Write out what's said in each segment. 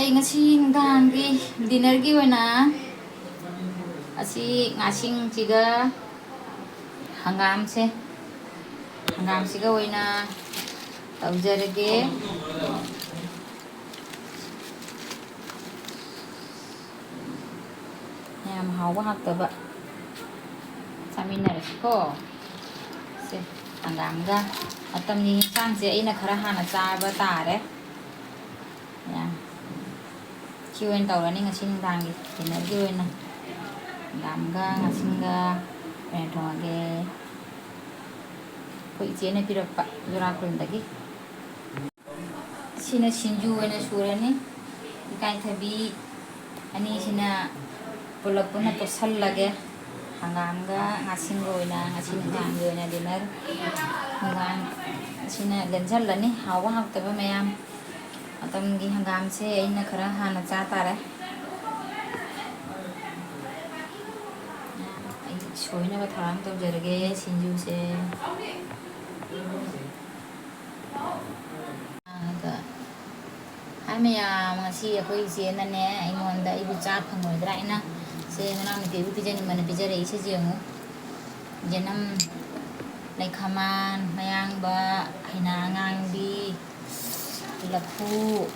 ꯑꯩ ꯉꯁꯤ ꯅꯨꯡꯗꯥꯡꯒꯤ ꯗꯤꯅꯔꯒꯤ ꯑꯣꯏꯅ ꯑꯁꯤ ꯉꯥꯁꯤꯡꯁꯤꯒ ꯍꯪꯒꯥꯝꯁꯤꯒ ꯑꯣꯏꯅ ꯇꯧꯖꯔꯒꯦ. ꯌꯥꯝ ꯍꯥꯎꯕ ꯍꯥꯎꯇꯕ ꯆꯥꯃꯤꯟꯅꯔꯁꯤꯀꯣ. ꯁꯦ ꯍꯪꯒꯥꯝꯒ ꯃꯇꯝꯒꯤ ꯌꯦꯟꯁꯥꯡꯁꯦ ꯑꯩꯅ ꯈꯔ ꯍꯥꯟꯅ ꯆꯥꯕ ꯇꯥꯔꯦ. ꯁꯤ ꯑꯣꯏꯅ ꯇꯧꯔꯅꯤ ꯉꯁꯤ ꯅꯨꯡꯗꯥꯡꯒꯤ ꯗꯤꯅꯔꯒꯤ ꯑꯣꯏꯅ. ꯍꯪꯒꯥꯝꯒ ꯉꯥꯁꯤꯡꯒ ꯑꯣꯏꯅ ꯊꯣꯡꯉꯒꯦ. ꯑꯩꯈꯣꯏ ꯏꯆꯦꯅ ꯄꯤꯔꯛꯄ ꯖꯨꯔꯥꯛꯈꯨꯜꯗꯒꯤ. ꯁꯤꯅ ꯁꯤꯡꯖꯨ ꯑꯣꯏꯅ ꯁꯨꯔꯅꯤ. ꯏꯀꯥꯏꯊꯕꯤ ꯑꯅꯤꯁꯤꯅ ꯄꯨꯟꯅ ꯇꯣꯠꯁꯜꯂꯒꯦ. ꯍꯪꯒꯥꯝꯒ ꯉꯥꯁꯤꯡꯒ ꯑꯣꯏꯅ ꯉꯁꯤ ꯅꯨꯡꯗꯥꯡꯒꯤ ꯑꯣꯏꯅ ꯗꯤꯅꯔ. ꯍꯪꯒꯥꯝ ꯑꯁꯤꯅ ꯂꯦꯟꯁꯤꯜꯂꯅꯤ. ꯍꯥꯎꯕ ꯍꯥꯎꯇꯕ ꯃꯌꯥꯝ. ꯃꯇꯝꯒꯤ ꯍꯪꯒꯥꯝꯁꯦ ꯑꯩꯅ ꯈꯔ ꯍꯥꯟꯅ ꯆꯥ ꯇꯥꯔꯦ. ꯑꯩ ꯁꯣꯏꯅꯕ ꯊꯧꯔꯥꯡ ꯇꯧꯖꯔꯒꯦ ꯁꯤꯡꯖꯨꯁꯦ. ꯍꯥꯏ ꯃꯌꯥꯝ, ꯉꯁꯤ ꯑꯩꯈꯣꯏ ꯏꯆꯦꯅꯅꯦ ꯑꯩꯉꯣꯟꯗ ꯑꯩꯕꯨ ꯆꯥ ꯐꯪꯉꯣꯏꯗ꯭ꯔꯥ ꯍꯥꯏꯅ ꯁꯦ ꯃꯅꯥꯎꯅꯨꯄꯤꯕꯨ ꯄꯤꯖꯅꯤꯡꯕꯅ ꯄꯤꯖꯔꯛꯏꯁꯦ ꯌꯦꯡꯉꯨ. ꯌꯦꯅꯝ, ꯂꯩꯈꯥꯃꯥꯟ ꯃꯌꯥꯡꯕ, ꯍꯩꯅꯥ ꯑꯉꯥꯡꯕꯤ, ꯂꯐꯨ,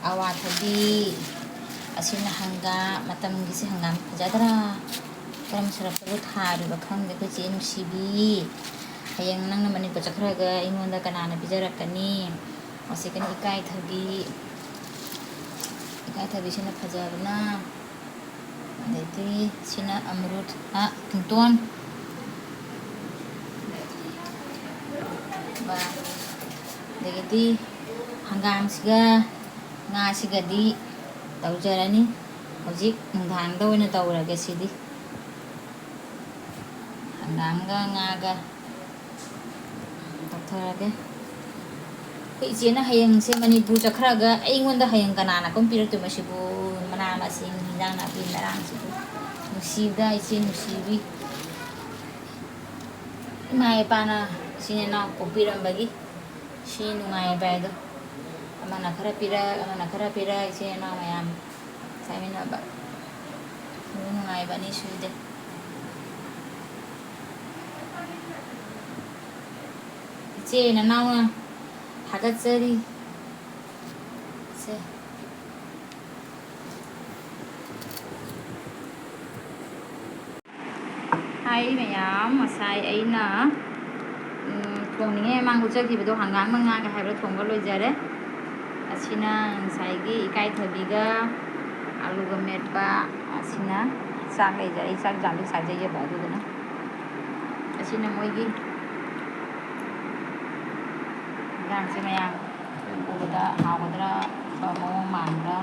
ꯑꯋꯥꯊꯕꯤ, ꯑꯁꯤꯅ ꯍꯪꯒꯥꯝ. ꯃꯇꯝꯒꯤꯁꯦ ꯍꯪꯒꯥꯝ ꯐꯖꯗ꯭ꯔꯥ? ꯀꯔꯝ ꯁꯔꯛꯄꯕꯨ ꯊꯥꯔꯤꯕ ꯈꯪꯗꯦ ꯑꯩꯈꯣꯏ ꯆꯦ ꯅꯨꯡꯁꯤꯕꯤ. ꯍꯌꯦꯡ ꯅꯪꯅ ꯃꯅꯤꯄꯨꯔ ꯆꯠꯈ꯭ꯔꯒ ꯑꯩꯉꯣꯟꯗ ꯀꯅꯥꯅ ꯄꯤꯖꯔꯛꯀꯅꯤ? ꯑꯁꯤꯒꯅꯤ ꯏꯀꯥꯏꯊꯕꯤꯁꯤꯅ ꯐꯖꯕꯅ. ꯑꯗꯩꯗꯤ ꯁꯤꯅ ꯑꯃꯔꯨꯠ, ꯄꯨꯡꯇꯣꯟ. ꯑꯗꯒꯤꯗꯤ ꯍꯪꯒꯥꯝꯁꯤꯒ ꯉꯥꯁꯤꯒꯗꯤ ꯇꯧꯖꯔꯅꯤ. ꯍꯧꯖꯤꯛ ꯅꯨꯡꯗꯥꯡꯗ ꯑꯣꯏꯅ ꯇꯧꯔꯒꯦ ꯁꯤꯗꯤ. ꯍꯪꯒꯥꯝꯒ ꯉꯥꯒ ꯇꯧꯊꯔꯒꯦ. ꯑꯩꯈꯣꯏ ꯏꯆꯦꯅ ꯍꯌꯦꯡꯁꯦ ꯃꯅꯤꯄꯨꯔ ꯆꯠꯈ꯭ꯔꯒ ꯑꯩꯉꯣꯟꯗ ꯍꯌꯦꯡ ꯀꯅꯥꯅ ꯀꯝ ꯄꯤꯔꯛꯇꯣꯏꯕ ꯁꯤꯕꯨ? ꯃꯅꯥ ꯃꯁꯤꯡ, ꯍꯤꯟꯖꯥꯡ ꯅꯥꯄꯤ ꯃꯔꯥꯡꯁꯤꯕꯨ. ꯅꯨꯡꯁꯤꯕꯗ ꯏꯆꯦ ꯅꯨꯡꯁꯤꯕꯤ. ꯏꯃꯥ ꯏꯄꯥꯅ ꯏꯆꯤꯟ ꯏꯅꯥꯎ ꯄꯣꯛꯄꯤꯔꯝꯕꯒꯤ ꯁꯤ ꯅꯨꯡꯉꯥꯏꯕ ꯍꯥꯏꯗꯣ. ꯑꯃꯅ ꯈꯔ ꯄꯤꯔꯛ, ꯑꯃꯅ ꯈꯔ ꯄꯤꯔꯛ, ꯏꯆꯤꯟ ꯏꯅꯥꯎ ꯃꯌꯥꯝ ꯆꯥꯃꯤꯟꯅꯕ. ꯅꯨꯡꯉꯥꯏꯕ ꯑꯅꯤ ꯁꯨꯗꯦ. ꯏꯆꯦ ꯅꯅꯥꯎꯅ ꯊꯥꯒꯠꯆꯔꯤ. ꯁꯦ ꯍꯥꯏ ꯃꯌꯥꯝ, ꯉꯁꯥꯏ ꯑꯩꯅ ꯊꯣꯡꯅꯤꯡꯉꯩ ꯃꯃꯥꯡꯗ ꯆꯠꯈꯤꯕꯗꯣ ꯍꯪꯒꯥꯝꯒ ꯉꯥꯒ ꯍꯥꯏꯕꯗꯣ ꯊꯣꯡꯕ ꯂꯣꯏꯖꯔꯦ. ꯑꯁꯤꯅ ꯉꯁꯥꯏꯒꯤ ꯏꯀꯥꯏꯊꯕꯤꯒ ꯑꯂꯨꯒ ꯃꯦꯠꯄ. ꯑꯁꯤꯅ ꯆꯥꯛ ꯂꯩꯖꯔꯦ. ꯆꯥꯛ ꯆꯥꯡꯗꯤ ꯆꯥꯖꯩꯌꯦꯕ ꯑꯗꯨꯗꯨꯅ. ꯑꯁꯤꯅ ꯃꯣꯏꯒꯤ ꯍꯤꯟꯖꯥꯡꯁꯦ ꯃꯌꯥꯝ ꯎꯕꯗ ꯍꯥꯎꯒꯗ꯭ꯔꯥ, ꯃꯑꯣꯡ ꯃꯥꯟꯕ꯭ꯔꯥ